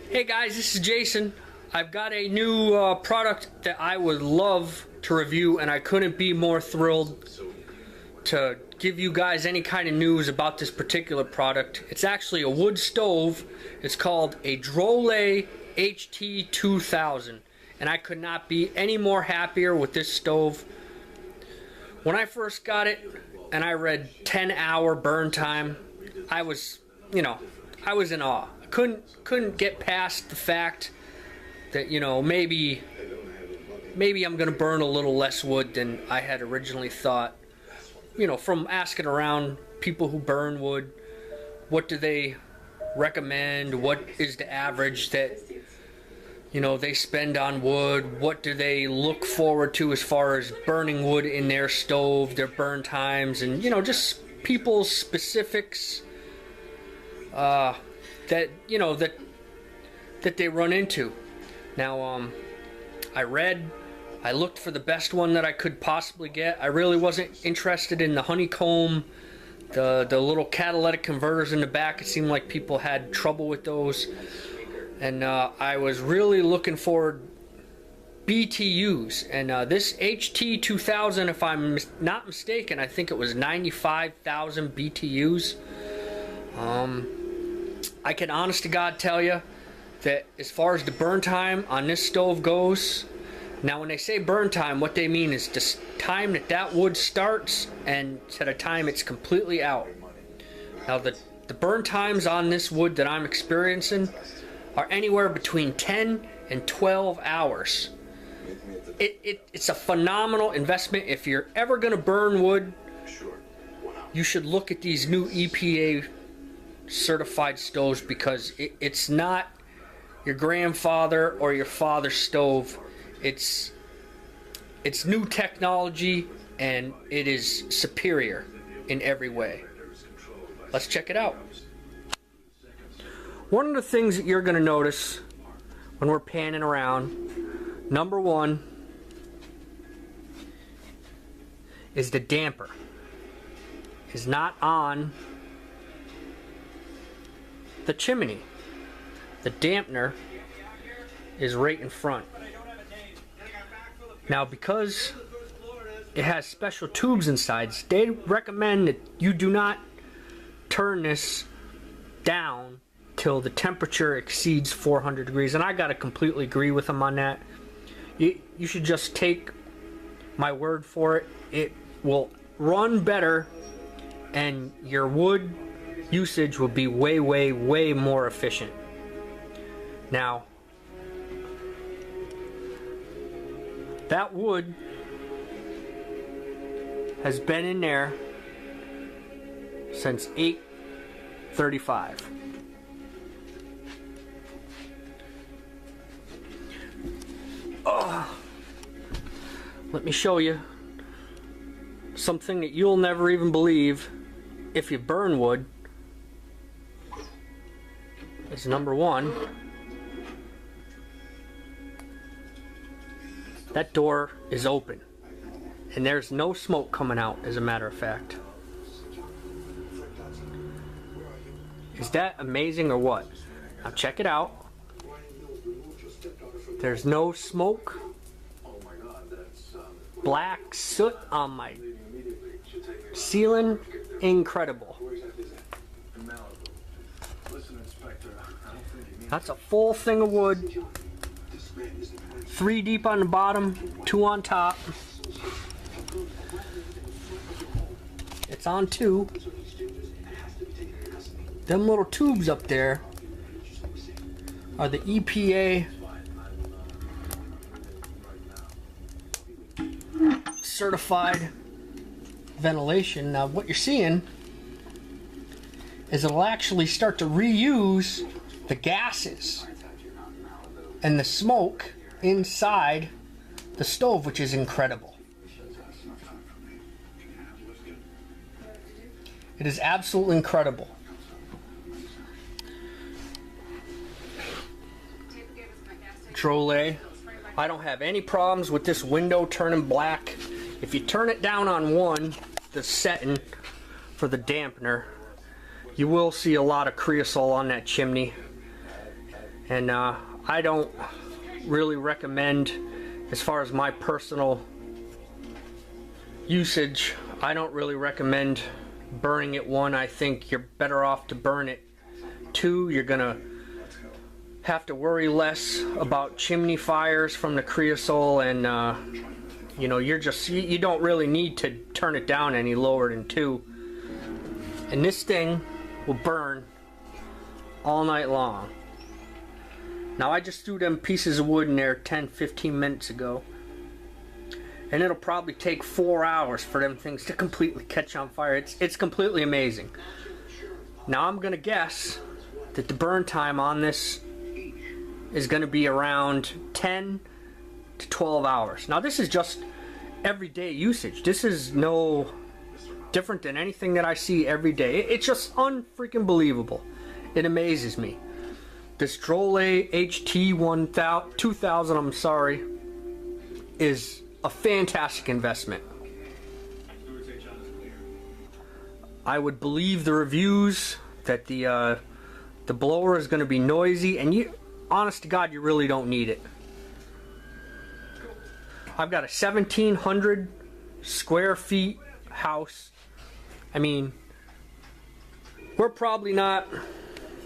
Hey guys, this is Jason. I've got a new product that I would love to review, and I couldn't be more thrilled to give you guys any kind of news about this particular product. It's actually a wood stove. It's called a Drolet HT2000, and I could not be any more happier with this stove. When I first got it and I read 10-hour burn time, I was in awe. Couldn't get past the fact that, maybe I'm gonna burn a little less wood than I had originally thought. From asking around people who burn wood, what do they recommend? What is the average that they spend on wood? What do they look forward to as far as burning wood in their stove, their burn times, and just people's specifics that they run into. Now, I looked for the best one that I could possibly get. I really wasn't interested in the honeycomb, the little catalytic converters in the back. It seemed like people had trouble with those, and I was really looking for BTUs. And this HT2000, if I'm not mistaken, I think it was 95,000 BTUs. I can honest to God tell you that as far as the burn time on this stove goes, now when they say burn time, what they mean is the time that wood starts and to the time it's completely out. Now the burn times on this wood that I'm experiencing are anywhere between 10 and 12 hours. It's a phenomenal investment. If you're ever going to burn wood, you should look at these new EPA certified stoves, because it's not your grandfather or your father's stove. It's new technology, and it is superior in every way. Let's check it out. One of the things that you're going to notice when we're panning around, number one, is the damper is not on the chimney. The dampener is right in front. Now, because it has special tubes inside, they recommend that you do not turn this down till the temperature exceeds 400 degrees, and I gotta completely agree with them on that. You should just take my word for it. It will run better, and your wood usage will be way more efficient. Now, that wood has been in there since 8:35. Let me show you something that you'll never even believe if you burn wood. Is number one, that door is open and there's no smoke coming out, as a matter of fact. Is that amazing or what? Now check it out. There's no smoke, black soot on my ceiling. Incredible. That's a full thing of wood. 3 deep on the bottom, 2 on top. It's on 2. Them little tubes up there are the EPA certified ventilation. Now what you're seeing is it'll actually start to reuse the gases and the smoke inside the stove, which is incredible. It is absolutely incredible. Drolet, I don't have any problems with this window turning black. If you turn it down on one, the setting for the dampener, you will see a lot of creosote on that chimney. And I don't really recommend, as far as my personal usage, I don't really recommend burning it. One, I think you're better off to burn it. Two, you're gonna have to worry less about chimney fires from the creosote, and you know, you don't really need to turn it down any lower than 2. And this thing will burn all night long. Now, I just threw them pieces of wood in there 10-15 minutes ago, and it'll probably take 4 hours for them things to completely catch on fire. It's completely amazing. Now, I'm gonna guess that the burn time on this is gonna be around 10 to 12 hours. Now, this is just everyday usage. This is no different than anything that I see every day. It's just unfreaking believable. It amazes me. This Drolet HT 2000, I'm sorry, is a fantastic investment. I would believe the reviews that the blower is going to be noisy, and you, honest to God, you really don't need it. I've got a 1,700 square feet house. I mean, we're probably not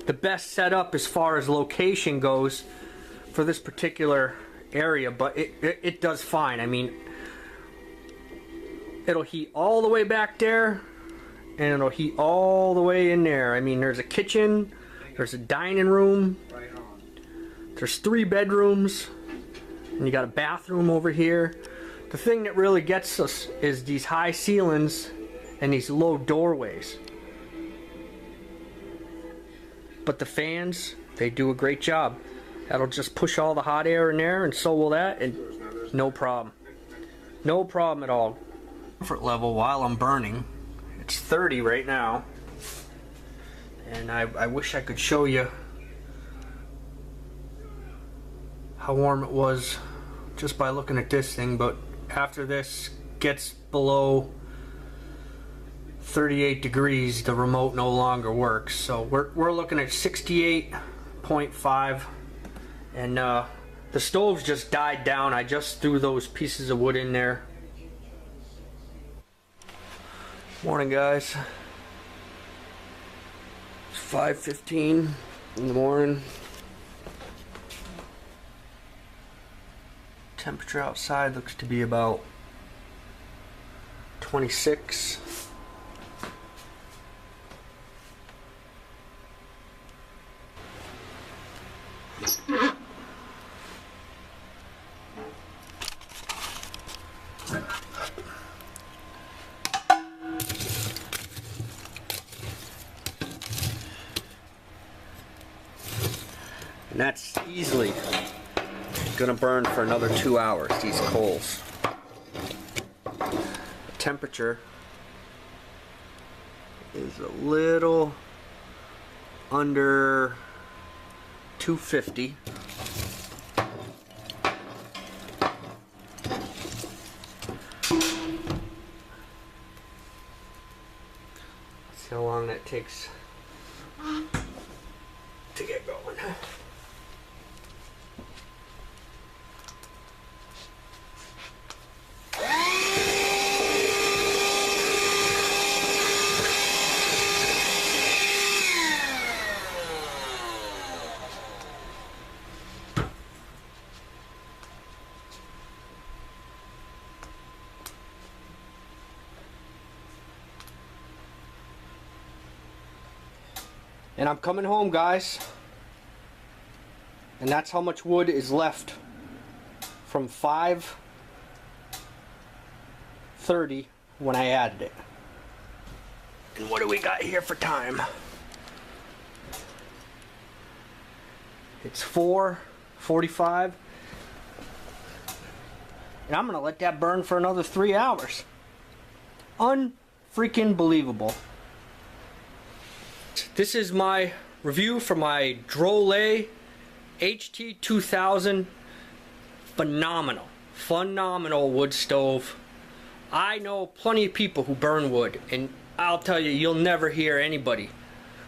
the best setup as far as location goes for this particular area, but it does fine. I mean, it'll heat all the way back there, and it'll heat all the way in there. I mean, there's a kitchen, there's a dining room, there's 3 bedrooms, and you got a bathroom over here. The thing that really gets us is these high ceilings and these low doorways. But the fans, they do a great job. That'll just push all the hot air in there, and so will that, and no problem. No problem at all. Comfort level while I'm burning, it's 30 right now. And I wish I could show you how warm it was just by looking at this thing, but after this gets below 38 degrees, the remote no longer works. So we're looking at 68.5, and the stove's just died down. I just threw those pieces of wood in there. Morning, guys. It's 5:15 in the morning. Temperature outside looks to be about 26. And that's easily gonna burn for another 2 hours, these coals. The temperature is a little under 250. See how long that takes to get going. And I'm coming home, guys, and that's how much wood is left from 5:30 when I added it. And what do we got here for time? It's 4:45, and I'm gonna let that burn for another 3 hours. Unfreaking believable. This is my review for my Drolet HT 2000. Phenomenal wood stove. I know plenty of people who burn wood, and I'll tell you, you'll never hear anybody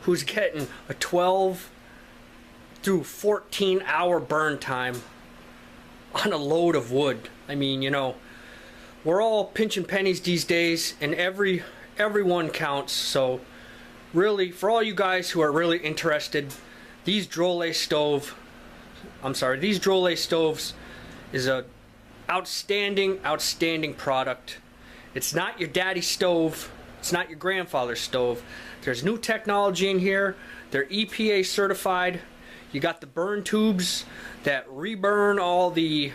who's getting a 12 through 14-hour burn time on a load of wood. I mean, you know, we're all pinching pennies these days, and everyone counts. So really, for all you guys who are really interested, these Drolet stoves is a outstanding product. It's not your daddy's stove, it's not your grandfather's stove. There's new technology in here. They're EPA certified. You got the burn tubes that reburn all the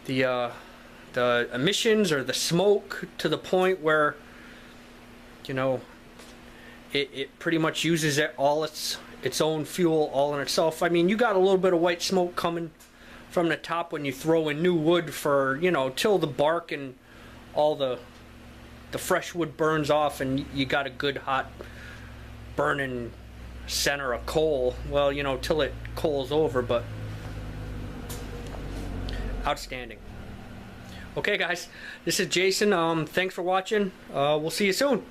emissions or the smoke to the point where, you know, it pretty much uses its own fuel all in itself. I mean, you got a little bit of white smoke coming from the top when you throw in new wood for, you know, till the bark and all the fresh wood burns off and you got a good hot burning center of coal. Well, you know, till it coals over, but outstanding. Okay guys, this is Jason. Thanks for watching. We'll see you soon.